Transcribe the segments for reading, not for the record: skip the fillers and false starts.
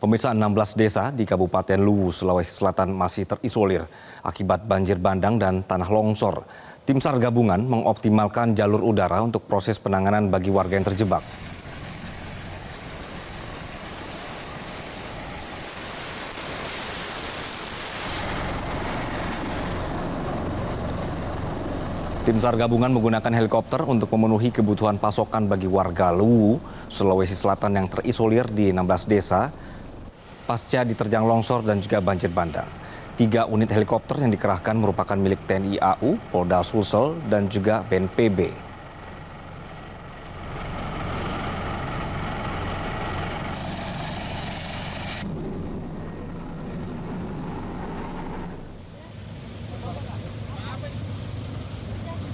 Pemirsa, 16 desa di Kabupaten Luwu, Sulawesi Selatan masih terisolir akibat banjir bandang dan tanah longsor. Tim SAR gabungan mengoptimalkan jalur udara untuk proses penanganan bagi warga yang terjebak. Tim SAR gabungan menggunakan helikopter untuk memenuhi kebutuhan pasokan bagi warga Luwu, Sulawesi Selatan yang terisolir di 16 desa pasca diterjang longsor dan juga banjir bandang. 3 unit helikopter yang dikerahkan merupakan milik TNI AU, Polda Sulsel, dan juga BNPB.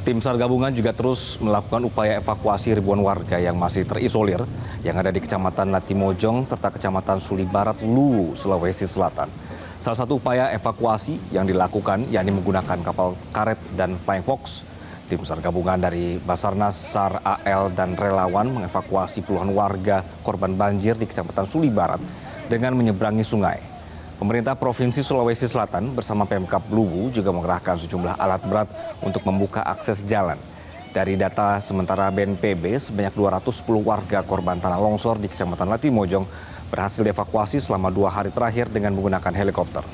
Tim SAR gabungan juga terus melakukan upaya evakuasi ribuan warga yang masih terisolir yang ada di Kecamatan Latimojong serta Kecamatan Suli Barat, Luwu, Sulawesi Selatan. Salah satu upaya evakuasi yang dilakukan yakni menggunakan kapal karet dan flying fox. Tim SAR gabungan dari Basarnas, SAR, AL, dan relawan mengevakuasi puluhan warga korban banjir di Kecamatan Suli Barat dengan menyeberangi sungai. Pemerintah Provinsi Sulawesi Selatan bersama Pemkab Luwu juga mengerahkan sejumlah alat berat untuk membuka akses jalan. Dari data sementara BNPB, sebanyak 210 warga korban tanah longsor di Kecamatan Latimojong berhasil dievakuasi selama 2 hari terakhir dengan menggunakan helikopter.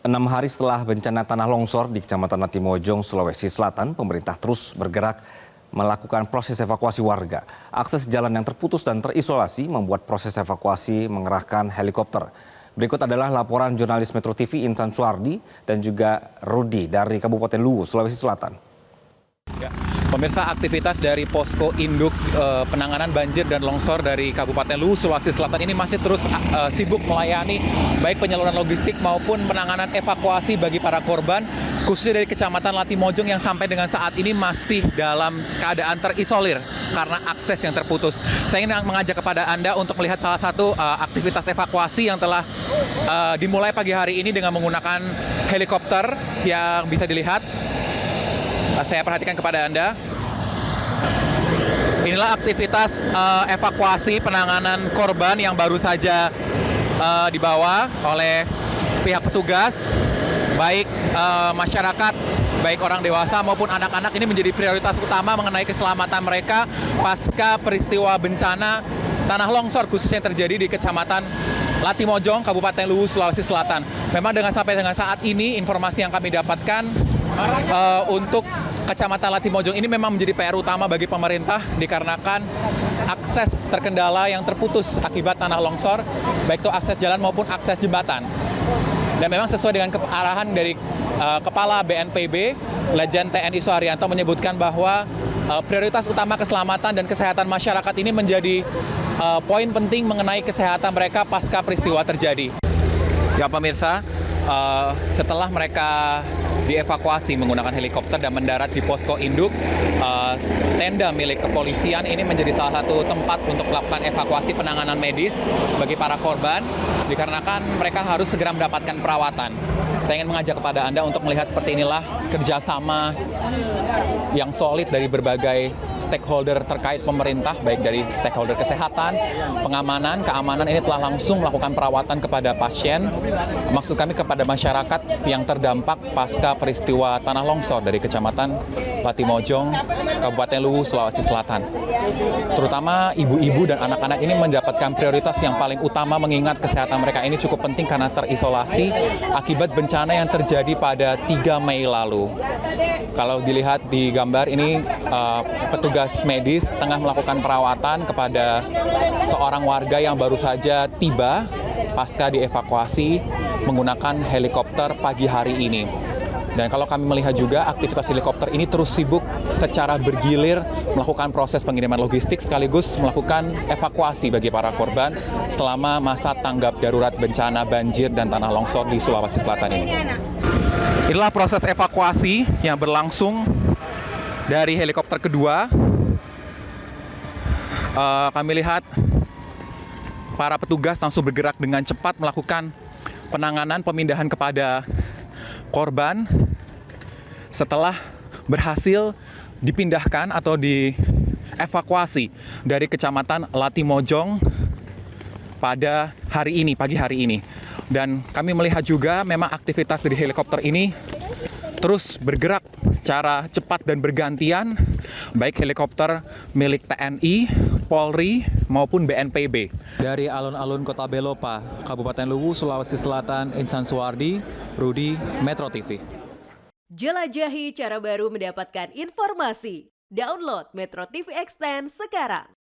6 hari setelah bencana tanah longsor di Kecamatan Latimojong, Sulawesi Selatan, pemerintah terus bergerak melakukan proses evakuasi warga. Akses jalan yang terputus dan terisolasi membuat proses evakuasi mengerahkan helikopter. Berikut adalah laporan jurnalis Metro TV Insan Suardi dan juga Rudi dari Kabupaten Luwu, Sulawesi Selatan. Ya, pemirsa, aktivitas dari Posko Induk Penanganan Banjir dan Longsor dari Kabupaten Luwu, Sulawesi Selatan ini masih terus sibuk melayani baik penyaluran logistik maupun penanganan evakuasi bagi para korban, khususnya dari Kecamatan Latimojong yang sampai dengan saat ini masih dalam keadaan terisolir karena akses yang terputus. Saya ingin mengajak kepada Anda untuk melihat salah satu aktivitas evakuasi yang telah dimulai pagi hari ini dengan menggunakan helikopter yang bisa dilihat. Saya perhatikan kepada Anda. Inilah aktivitas evakuasi penanganan korban yang baru saja dibawa oleh pihak petugas. Baik masyarakat, baik orang dewasa maupun anak-anak, ini menjadi prioritas utama mengenai keselamatan mereka pasca peristiwa bencana tanah longsor khususnya yang terjadi di Kecamatan Latimojong, Kabupaten Luwu, Sulawesi Selatan. Memang sampai dengan saat ini informasi yang kami dapatkan untuk Kecamatan Latimojong ini memang menjadi PR utama bagi pemerintah dikarenakan akses terkendala yang terputus akibat tanah longsor, baik itu akses jalan maupun akses jembatan. Dan memang sesuai dengan arahan dari Kepala BNPB, Lejen TNI Suharyanto menyebutkan bahwa prioritas utama keselamatan dan kesehatan masyarakat ini menjadi poin penting mengenai kesehatan mereka pasca peristiwa terjadi. Ya pemirsa, setelah mereka dievakuasi menggunakan helikopter dan mendarat di posko induk, tenda milik kepolisian ini menjadi salah satu tempat untuk melakukan evakuasi penanganan medis bagi para korban, dikarenakan mereka harus segera mendapatkan perawatan. Saya ingin mengajak kepada Anda untuk melihat seperti inilah kerjasama yang solid dari berbagai stakeholder terkait pemerintah, baik dari stakeholder kesehatan, pengamanan, keamanan, ini telah langsung melakukan perawatan kepada pasien, maksud kami kepada masyarakat yang terdampak pasca peristiwa tanah longsor dari Kecamatan Latimojong, Kabupaten Luwu, Sulawesi Selatan. Terutama ibu-ibu dan anak-anak ini mendapatkan prioritas yang paling utama mengingat kesehatan mereka ini cukup penting karena terisolasi akibat bencana yang terjadi pada 3 Mei lalu. Kalau dilihat di gambar ini, petugas medis tengah melakukan perawatan kepada seorang warga yang baru saja tiba pasca dievakuasi menggunakan helikopter pagi hari ini. Dan kalau kami melihat juga aktivitas helikopter ini terus sibuk secara bergilir melakukan proses pengiriman logistik sekaligus melakukan evakuasi bagi para korban selama masa tanggap darurat bencana banjir dan tanah longsor di Sulawesi Selatan ini. Inilah proses evakuasi yang berlangsung dari helikopter kedua. Kami lihat para petugas langsung bergerak dengan cepat melakukan penanganan pemindahan kepada korban setelah berhasil dipindahkan atau dievakuasi dari Kecamatan Latimojong pada hari ini, pagi hari ini. Dan kami melihat juga memang aktivitas dari helikopter ini terus bergerak secara cepat dan bergantian, baik helikopter milik TNI, Polri, maupun BNPB. Dari alun-alun Kota Belopa, Kabupaten Luwu, Sulawesi Selatan, Insan Suwardi, Rudi, Metro TV. Jelajahi cara baru mendapatkan informasi. Download Metro TV Extend sekarang.